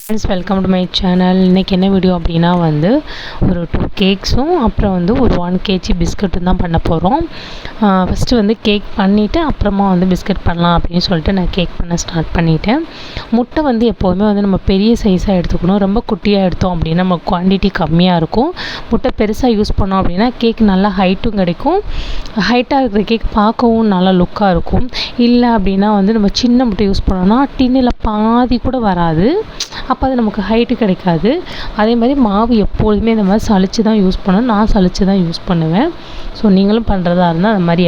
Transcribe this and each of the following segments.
Friends, welcome to my channel. இன்றைக்கி என்ன video அப்படின்னா ஒரு 2 கேக்ஸும் அப்புறம் ஒரு 1 kg பிஸ்கட்டும் தான் பண்ண போகிறோம். ஃபஸ்ட்டு கேக் பண்ணிவிட்டு அப்புறமா பிஸ்கட் பண்ணலாம் அப்படின்னு சொல்லிட்டு நான் கேக் பண்ண ஸ்டார்ட் பண்ணிட்டேன். முட்டை எப்போதுமே நம்ம பெரிய சைஸாக எடுத்துக்கணும். ரொம்ப குட்டியாக எடுத்தோம் அப்படின்னா நம்ம குவான்டிட்டி கம்மியாக இருக்கும். முட்டை பெருசாக யூஸ் பண்ணோம் அப்படின்னா கேக் நல்லா ஹைட்டும் கிடைக்கும். ஹைட்டாக இருக்கிற கேக் பார்க்கவும் நல்லா லுக்காக இருக்கும். இல்லை அப்படின்னா நம்ம சின்ன முட்டை யூஸ் பண்ணோன்னா டின்னில் பாதி கூட வராது. அப்போ அது நமக்கு ஹைட்டு கிடைக்காது. அதே மாதிரி மாவு எப்பொழுதுமே இந்த மாதிரி சலிச்சு தான் யூஸ் பண்ணணும். நான் சலிச்சு தான் யூஸ் பண்ணுவேன். ஸோ நீங்களும் பண்ணுறதா இருந்தால் அந்த மாதிரி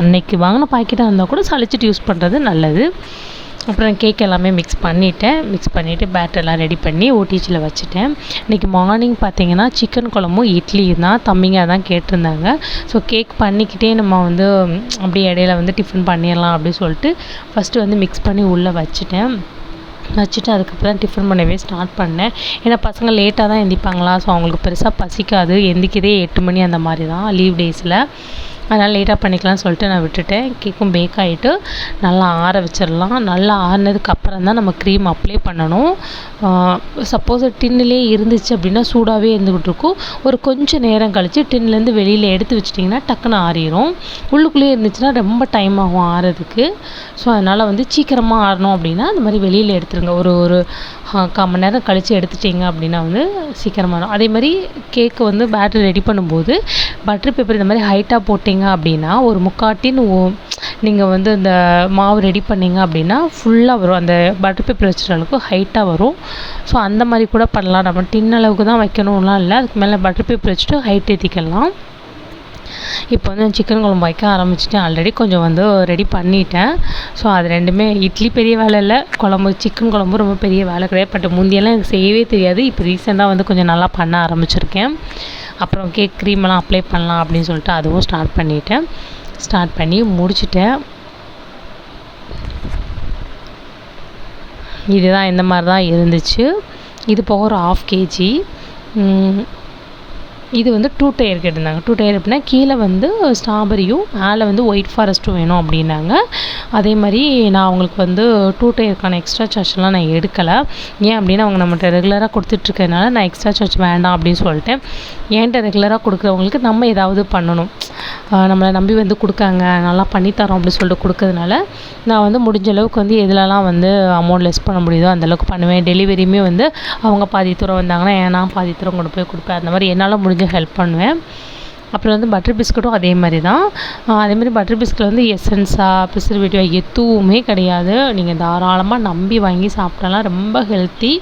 அன்னைக்கு வாங்கின பாக்கெட்டாக இருந்தால் கூட சலிச்சிட்டு யூஸ் பண்ணுறது நல்லது. அப்புறம் கேக் எல்லாமே மிக்ஸ் பண்ணிவிட்டு பேட்டர்லாம் ரெடி பண்ணி ஓடிஜியில் வச்சுட்டேன். இன்றைக்கி மார்னிங் பார்த்திங்கன்னா சிக்கன் குழம்பும் இட்லி தான் தம்பிங்க தான் கேட்டிருந்தாங்க. ஸோ கேக் பண்ணிக்கிட்டே நம்ம அப்படியே இடையில டிஃபன் பண்ணிடலாம் அப்படின்னு சொல்லிட்டு ஃபஸ்ட்டு மிக்ஸ் பண்ணி உள்ளே வச்சுட்டு அதுக்கப்புறம் டிஃபன் பண்ணவே ஸ்டார்ட் பண்ணேன். ஏன்னா பசங்க லேட்டாக தான் எந்திரிப்பாங்களா, ஸோ அவங்களுக்கு பெருசாக பசிக்காது. எந்திரிக்கிறதே 8 மணி அந்த மாதிரி தான் லீவ் டேஸில். அதனால் லேட்டாக பண்ணிக்கலாம்னு சொல்லிட்டு நான் விட்டுட்டேன். கேக்கும் பேக் ஆகிட்டு நல்லா ஆற வச்சிடலாம். நல்லா ஆறினதுக்கப்புறம் தான் நம்ம க்ரீம் அப்ளை பண்ணணும். சப்போஸ் டின்னிலே இருந்துச்சு அப்படின்னா சூடாகவே இருந்துக்கிட்டு இருக்கும். ஒரு கொஞ்சம் நேரம் கழித்து டின்லேருந்து வெளியில் எடுத்து வச்சிட்டிங்கன்னா டக்குன்னு ஆறிடும். உள்ளுக்குள்ளேயே இருந்துச்சுன்னா ரொம்ப டைம் ஆகும் ஆறதுக்கு. ஸோ அதனால் சீக்கிரமாக ஆறணும் அப்படின்னா அந்த மாதிரி வெளியில் எடுத்துருங்க. ஒரு 1/4 மணி நேரம் கழித்து எடுத்துட்டிங்க அப்படின்னா சீக்கிரமாக ஆகும். அதே மாதிரி கேக்கு பேட்டர் ரெடி பண்ணும்போது பட்டர் பேப்பர் இந்த மாதிரி ஹைட்டாக போட்டிங்க அப்படின்னா ஒரு 3/4 டின் நீங்கள் இந்த மாவு ரெடி பண்ணிங்க அப்படின்னா ஃபுல்லாக வரும். அந்த பட்டர் பேப்பர் வச்சுற அளவுக்கு ஹைட்டாக வரும். ஸோ அந்த மாதிரி கூட பண்ணலாம். நம்ம டின் அளவுக்கு தான் வைக்கணும்லாம் இல்லை. அதுக்கு மேலே பட்டர் பேப்பர் வச்சுட்டு ஹைட் ஏற்றிக்கலாம். இப்போ சிக்கன் குழம்பு வைக்க ஆரம்பிச்சிட்டேன். ஆல்ரெடி கொஞ்சம் ரெடி பண்ணிட்டேன். ஸோ அது ரெண்டுமே இட்லி பெரிய வேலை இல்லை, சிக்கன் குழம்பு ரொம்ப பெரிய வேலை கிடையாது. பட் முந்தியெல்லாம் எனக்கு செய்யவே தெரியாது. இப்போ ரீசெண்டாக கொஞ்சம் நல்லா பண்ண ஆரம்பிச்சிருக்கேன். அப்புறம் கேக் க்ரீமெல்லாம் அப்ளை பண்ணலாம் அப்படின்னு சொல்லிட்டு அதுவும் ஸ்டார்ட் பண்ணி முடிச்சிட்டேன். இதுதான் இந்த மாதிரி தான் இருந்துச்சு. இது போக ஒரு 1/2 kg. இது 2 டயர் கேட்டிருந்தாங்க. 2 டயர் அப்படின்னா கீழே ஸ்ட்ராபெரியும் மேலே ஒயிட் ஃபாரஸ்ட்டும் வேணும் அப்படின்னாங்க. அதே மாதிரி நான் அவங்களுக்கு 2 டயருக்கான எக்ஸ்ட்ரா சார்ஜ்லாம் நான் எடுக்கலை. ஏன் அப்படின்னா அவங்க நம்மகிட்ட ரெகுலராக கொடுத்துட்ருக்கனால நான் எக்ஸ்ட்ரா சார்ஜ் வேண்டாம் அப்படின்னு சொல்லிட்டேன். என்கிட்ட ரெகுலராக கொடுக்குறவங்களுக்கு நம்ம ஏதாவது பண்ணணும். நம்மளை நம்பி கொடுக்காங்க, நல்லா பண்ணித்தரோம் அப்படின்னு சொல்லிட்டு கொடுக்கறதுனால நான் முடிஞ்ச அளவுக்கு எதுலலாம் அமௌண்ட் லெஸ் பண்ண முடியுதோ அந்தளவுக்கு பண்ணுவேன். டெலிவரியுமே அவங்க பாதி தூரம் வந்தாங்கன்னா நான் பாதி தூரம் கொண்டு போய் கொடுப்பேன். அந்த மாதிரி என்னால் முடிஞ்ச ஹெல்ப் பண்ணுவேன். அப்புறம் பட்டர் பிஸ்கட்டும் அதே மாதிரி தான். அதேமாதிரி பட்டர் பிஸ்கட் எசன்ஸா ப்ரிசர்வேட்டிவ் எதுவுமே கிடையாது. நீங்கள் தாராளமாக நம்பி வாங்கி சாப்பிடலாம். ரொம்ப ஹெல்த்தி.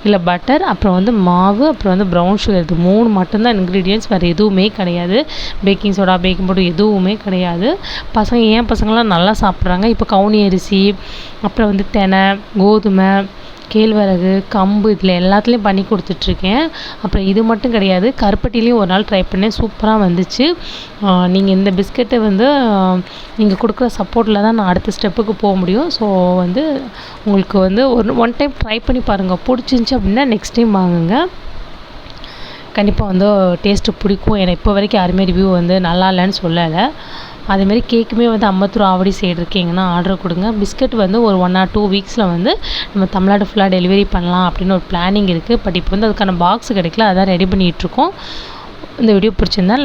இல்லை பட்டர், அப்புறம் மாவு, அப்புறம் ப்ரௌன் சுகர், இது 3 மட்டும்தான் இன்க்ரீடியன்ட்ஸ். வேறு எதுவுமே கிடையாது. பேக்கிங் சோடா, பேக்கிங் பவுடர் எதுவுமே கிடையாது. பசங்களாம் நல்லா சாப்பிட்றாங்க. இப்போ கவுனி அரிசி, அப்புறம் தினை, கோதுமை, கேழ்வரகு, கம்பு, இதில் எல்லாத்துலேயும் பண்ணி கொடுத்துட்ருக்கேன். அப்புறம் இது மட்டும் கிடையாது, கருப்பட்டிலையும் ஒரு நாள் ட்ரை பண்ணேன். சூப்பராக வந்துச்சு. நீங்கள் இந்த பிஸ்கெட்டை நீங்கள் கொடுக்குற சப்போர்ட்டில் தான் நான் அடுத்த ஸ்டெப்புக்கு போக முடியும். ஸோ உங்களுக்கு ஒன் டைம் ட்ரை பண்ணி பாருங்கள். பிடிச்சிருந்துச்சி அப்படின்னா நெக்ஸ்ட் டைம் வாங்குங்க. கண்டிப்பாக டேஸ்ட்டு பிடிக்கும். ஏன்னா இப்போ வரைக்கும் யாருமே ரிவ்யூ நல்லா இல்லைன்னு சொல்லலை. அதேமாதிரி கேக்குமே அம்பத்தூர் ஆவடி சைடு இருக்கீங்கன்னா ஆர்டர் கொடுங்க. பிஸ்கட் ஒரு 1 or 2 வீக்ஸில் நம்ம தமிழ்நாடு ஃபுல்லாக டெலிவரி பண்ணலாம் அப்படின்னு ஒரு பிளானிங் இருக்குது. பட் இப்போ அதுக்கான பாக்ஸ் கிடைக்கல, அதான் ரெடி பண்ணிகிட்ருக்கோம். இந்த வீடியோ பிடிச்சிருந்தா